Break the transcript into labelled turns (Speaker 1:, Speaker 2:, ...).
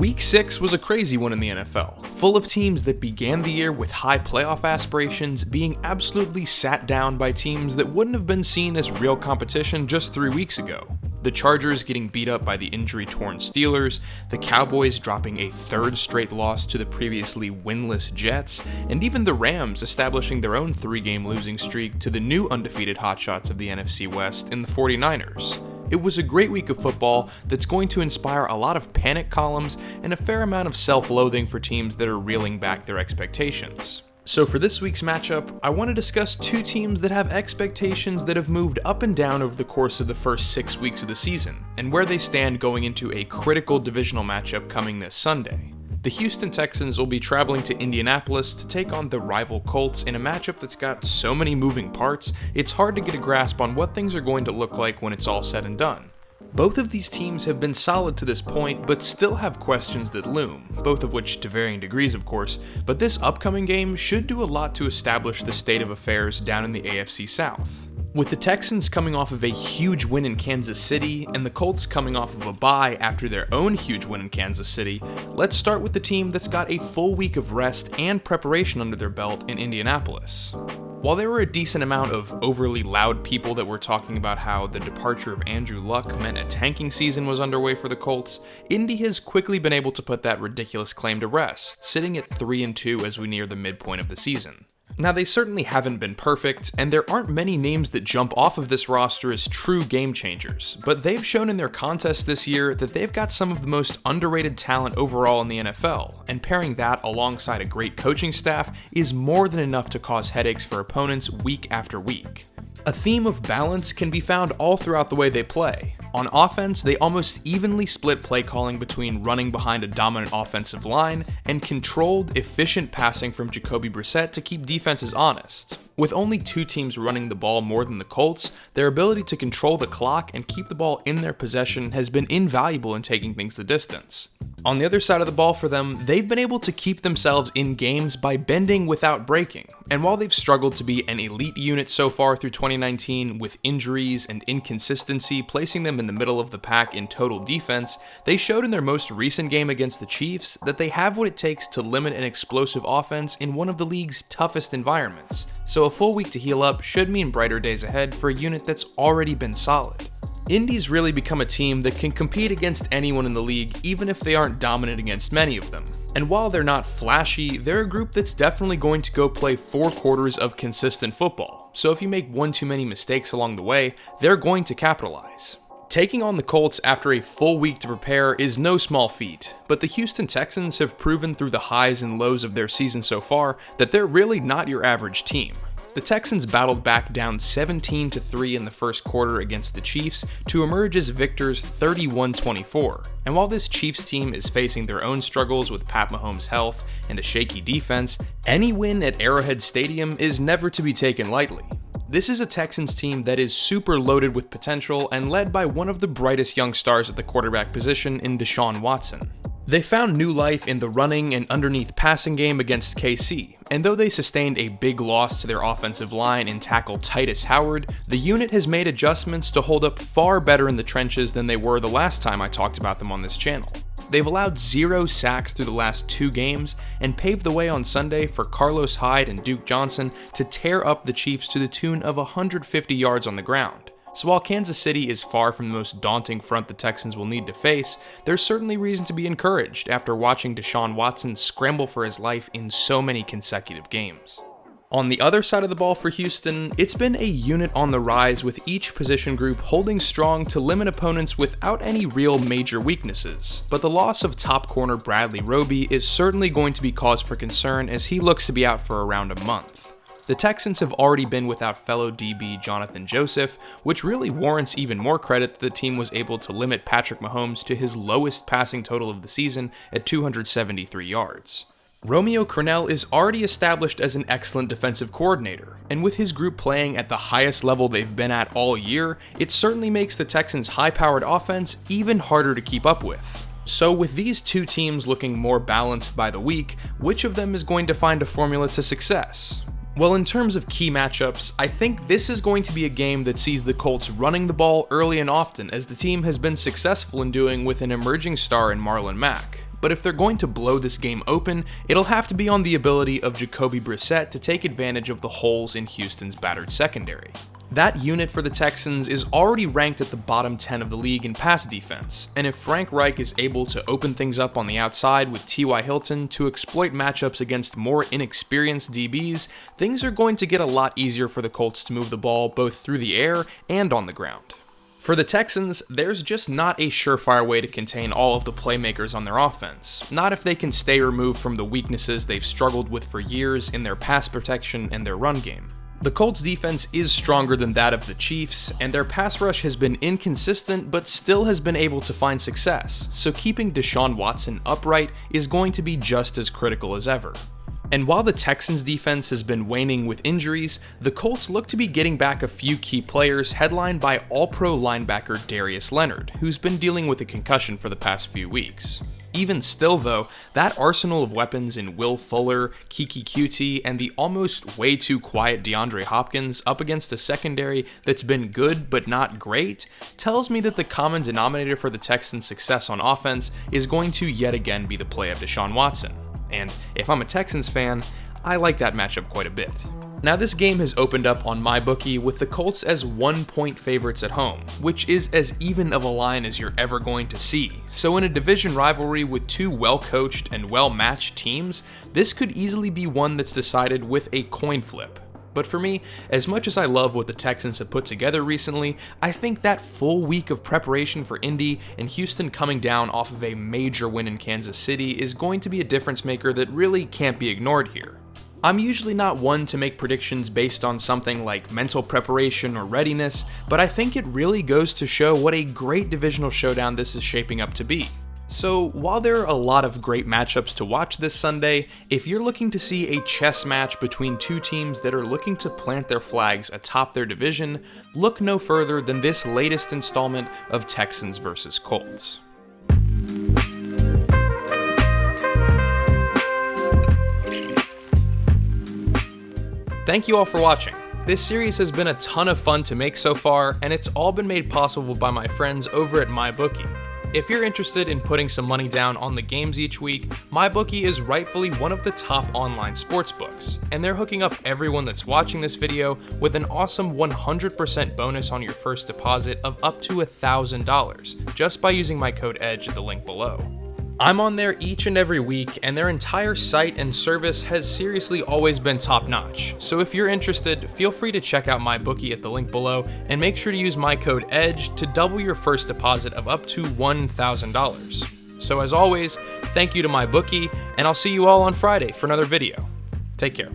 Speaker 1: Week 6 was a crazy one in the NFL, full of teams that began the year with high playoff aspirations being absolutely sat down by teams that wouldn't have been seen as real competition just 3 weeks ago. The Chargers getting beat up by the injury-torn Steelers, the Cowboys dropping a third straight loss to the previously winless Jets, and even the Rams establishing their own 3-game losing streak to the new undefeated hotshots of the NFC West in the 49ers. It was a great week of football that's going to inspire a lot of panic columns and a fair amount of self-loathing for teams that are reeling back their expectations. So for this week's matchup, I want to discuss two teams that have expectations that have moved up and down over the course of the first 6 weeks of the season, and where they stand going into a critical divisional matchup coming this Sunday. The Houston Texans will be traveling to Indianapolis to take on the rival Colts in a matchup that's got so many moving parts, it's hard to get a grasp on what things are going to look like when it's all said and done. Both of these teams have been solid to this point, but still have questions that loom, both of which to varying degrees of course, but this upcoming game should do a lot to establish the state of affairs down in the AFC South. With the Texans coming off of a huge win in Kansas City, and the Colts coming off of a bye after their own huge win in Kansas City, let's start with the team that's got a full week of rest and preparation under their belt in Indianapolis. While there were a decent amount of overly loud people that were talking about how the departure of Andrew Luck meant a tanking season was underway for the Colts, Indy has quickly been able to put that ridiculous claim to rest, sitting at 3-2 as we near the midpoint of the season. Now, they certainly haven't been perfect, and there aren't many names that jump off of this roster as true game changers, but they've shown in their contests this year that they've got some of the most underrated talent overall in the NFL, and pairing that alongside a great coaching staff is more than enough to cause headaches for opponents week after week. A theme of balance can be found all throughout the way they play. On offense, they almost evenly split play calling between running behind a dominant offensive line and controlled, efficient passing from Jacoby Brissett to keep defenses honest. With only two teams running the ball more than the Colts, their ability to control the clock and keep the ball in their possession has been invaluable in taking things the distance. On the other side of the ball for them, they've been able to keep themselves in games by bending without breaking. And while they've struggled to be an elite unit so far through 2019 with injuries and inconsistency placing them in the middle of the pack in total defense, they showed in their most recent game against the Chiefs that they have what it takes to limit an explosive offense in one of the league's toughest environments. So a full week to heal up should mean brighter days ahead for a unit that's already been solid. Indy's really become a team that can compete against anyone in the league even if they aren't dominant against many of them. And while they're not flashy, they're a group that's definitely going to go play 4 quarters of consistent football. So if you make one too many mistakes along the way, they're going to capitalize. Taking on the Colts after a full week to prepare is no small feat, but the Houston Texans have proven through the highs and lows of their season so far that they're really not your average team. The Texans battled back down 17-3 in the first quarter against the Chiefs to emerge as victors 31-24. And while this Chiefs team is facing their own struggles with Pat Mahomes' health and a shaky defense, any win at Arrowhead Stadium is never to be taken lightly. This is a Texans team that is super loaded with potential and led by one of the brightest young stars at the quarterback position in Deshaun Watson. They found new life in the running and underneath passing game against KC, and though they sustained a big loss to their offensive line in tackle Titus Howard, the unit has made adjustments to hold up far better in the trenches than they were the last time I talked about them on this channel. They've allowed 0 sacks through the last 2 games and paved the way on Sunday for Carlos Hyde and Duke Johnson to tear up the Chiefs to the tune of 150 yards on the ground. So while Kansas City is far from the most daunting front the Texans will need to face, there's certainly reason to be encouraged after watching Deshaun Watson scramble for his life in so many consecutive games. On the other side of the ball for Houston, it's been a unit on the rise with each position group holding strong to limit opponents without any real major weaknesses, but the loss of top corner Bradley Roby is certainly going to be cause for concern as he looks to be out for around a month. The Texans have already been without fellow DB Jonathan Joseph, which really warrants even more credit that the team was able to limit Patrick Mahomes to his lowest passing total of the season at 273 yards. Romeo Crennel is already established as an excellent defensive coordinator, and with his group playing at the highest level they've been at all year, it certainly makes the Texans' high-powered offense even harder to keep up with. So with these two teams looking more balanced by the week, which of them is going to find a formula to success? Well, in terms of key matchups, I think this is going to be a game that sees the Colts running the ball early and often, as the team has been successful in doing with an emerging star in Marlon Mack. but if they're going to blow this game open, it'll have to be on the ability of Jacoby Brissett to take advantage of the holes in Houston's battered secondary. That unit for the Texans is already ranked at the bottom 10 of the league in pass defense, and if Frank Reich is able to open things up on the outside with T.Y. Hilton to exploit matchups against more inexperienced DBs, things are going to get a lot easier for the Colts to move the ball both through the air and on the ground. For the Texans, there's just not a surefire way to contain all of the playmakers on their offense, not if they can stay removed from the weaknesses they've struggled with for years in their pass protection and their run game. The Colts defense is stronger than that of the Chiefs, and their pass rush has been inconsistent but still has been able to find success, so keeping Deshaun Watson upright is going to be just as critical as ever. And while the Texans defense has been waning with injuries, the Colts look to be getting back a few key players headlined by All-Pro linebacker Darius Leonard, who's been dealing with a concussion for the past few weeks. Even still though, that arsenal of weapons in Will Fuller, Kiki Cutie, and the almost way too quiet DeAndre Hopkins up against a secondary that's been good but not great tells me that the common denominator for the Texans' success on offense is going to yet again be the play of Deshaun Watson. And if I'm a Texans fan, I like that matchup quite a bit. Now this game has opened up on MyBookie with the Colts as 1-point favorites at home, which is as even of a line as you're ever going to see. So in a division rivalry with two well-coached and well-matched teams, this could easily be one that's decided with a coin flip. But for me, as much as I love what the Texans have put together recently, I think that full week of preparation for Indy and Houston coming down off of a major win in Kansas City is going to be a difference maker that really can't be ignored here. I'm usually not one to make predictions based on something like mental preparation or readiness, but I think it really goes to show what a great divisional showdown this is shaping up to be. So while there are a lot of great matchups to watch this Sunday, if you're looking to see a chess match between two teams that are looking to plant their flags atop their division, look no further than this latest installment of Texans vs. Colts. Thank you all for watching. This series has been a ton of fun to make so far, and it's all been made possible by my friends over at MyBookie. If you're interested in putting some money down on the games each week, MyBookie is rightfully one of the top online sportsbooks, and they're hooking up everyone that's watching this video with an awesome 100% bonus on your first deposit of up to $1,000 just by using my code EDGE at the link below. I'm on there each and every week, and their entire site and service has seriously always been top-notch. So if you're interested, feel free to check out MyBookie at the link below, and make sure to use my code EDGE to double your first deposit of up to $1,000. So as always, thank you to MyBookie, and I'll see you all on Friday for another video. Take care.